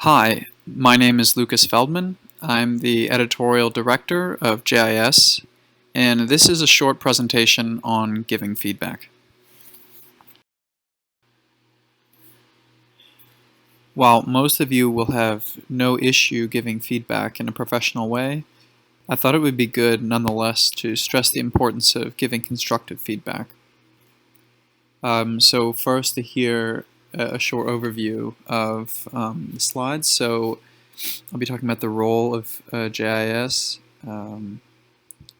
Hi, my name is Lucas Feldman. I'm the editorial director of JIS, and this is a short presentation on giving feedback. While most of you will have no issue giving feedback in a professional way, I thought it would be good nonetheless to stress the importance of giving constructive feedback. So first, to hear a short overview of the slides. So I'll be talking about the role of JIS, and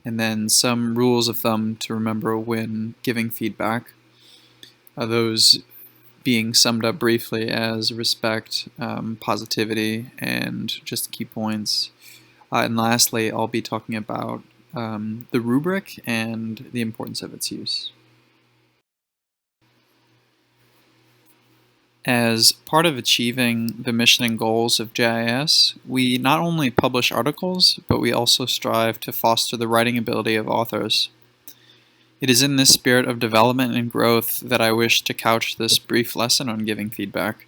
then some rules of thumb to remember when giving feedback. Those being summed up briefly as respect, positivity, and just key points. And lastly, I'll be talking about the rubric and the importance of its use. As part of achieving the mission and goals of JIS, we not only publish articles, but we also strive to foster the writing ability of authors. It is in this spirit of development and growth that I wish to couch this brief lesson on giving feedback.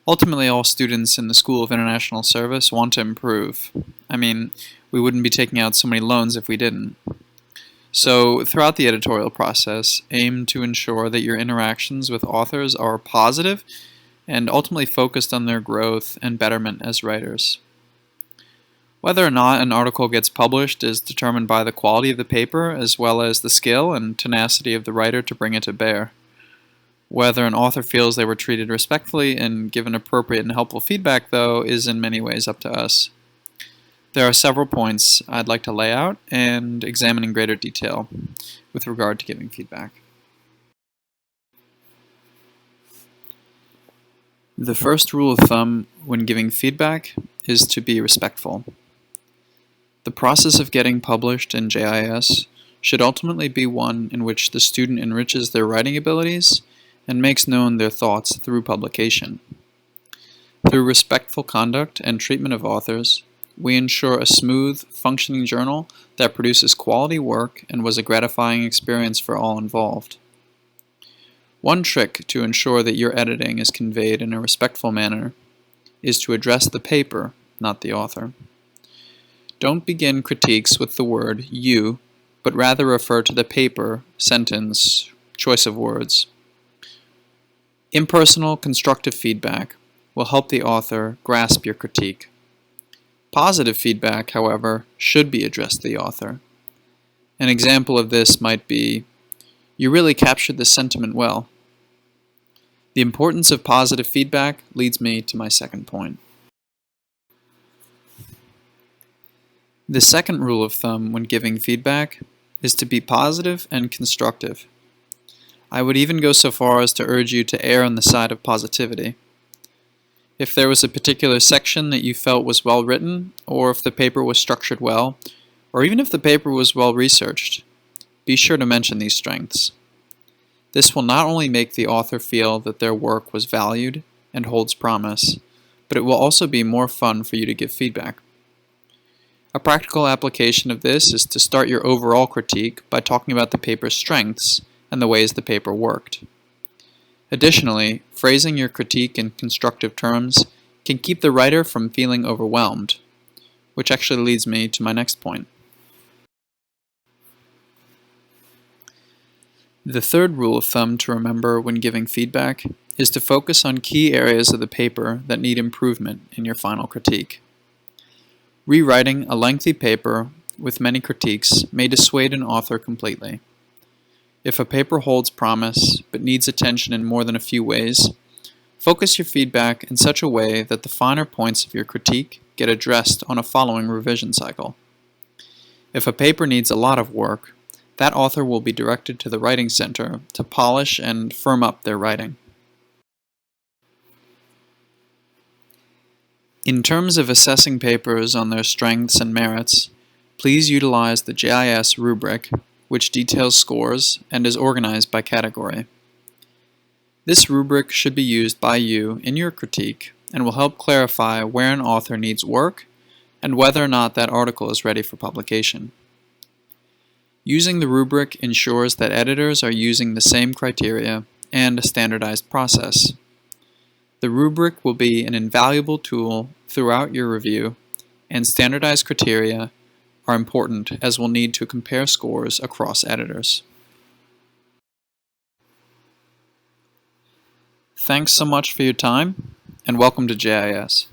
Ultimately, all students in the School of International Service want to improve. I mean, we wouldn't be taking out so many loans if we didn't. So, throughout the editorial process, aim to ensure that your interactions with authors are positive and ultimately focused on their growth and betterment as writers. Whether or not an article gets published is determined by the quality of the paper as well as the skill and tenacity of the writer to bring it to bear. Whether an author feels they were treated respectfully and given appropriate and helpful feedback, though, is in many ways up to us. There are several points I'd like to lay out and examine in greater detail with regard to giving feedback. The first rule of thumb when giving feedback is to be respectful. The process of getting published in JIS should ultimately be one in which the student enriches their writing abilities and makes known their thoughts through publication. Through respectful conduct and treatment of authors, we ensure a smooth, functioning journal that produces quality work and was a gratifying experience for all involved. One trick to ensure that your editing is conveyed in a respectful manner is to address the paper, not the author. Don't begin critiques with the word you, but rather refer to the paper, sentence, choice of words. Impersonal, constructive feedback will help the author grasp your critique. Positive feedback, however, should be addressed to the author. An example of this might be, "You really captured the sentiment well." The importance of positive feedback leads me to my second point. The second rule of thumb when giving feedback is to be positive and constructive. I would even go so far as to urge you to err on the side of positivity. If there was a particular section that you felt was well written, or if the paper was structured well, or even if the paper was well researched, be sure to mention these strengths. This will not only make the author feel that their work was valued and holds promise, but it will also be more fun for you to give feedback. A practical application of this is to start your overall critique by talking about the paper's strengths and the ways the paper worked. Additionally, phrasing your critique in constructive terms can keep the writer from feeling overwhelmed, which actually leads me to my next point. The third rule of thumb to remember when giving feedback is to focus on key areas of the paper that need improvement in your final critique. Rewriting a lengthy paper with many critiques may dissuade an author completely. If a paper holds promise but needs attention in more than a few ways, focus your feedback in such a way that the finer points of your critique get addressed on a following revision cycle. If a paper needs a lot of work, that author will be directed to the Writing Center to polish and firm up their writing. In terms of assessing papers on their strengths and merits, please utilize the JIS rubric, which details scores and is organized by category. This rubric should be used by you in your critique and will help clarify where an author needs work and whether or not that article is ready for publication. Using the rubric ensures that editors are using the same criteria and a standardized process. The rubric will be an invaluable tool throughout your review, and standardized criteria are important as we'll need to compare scores across editors. Thanks so much for your time, and welcome to JIS.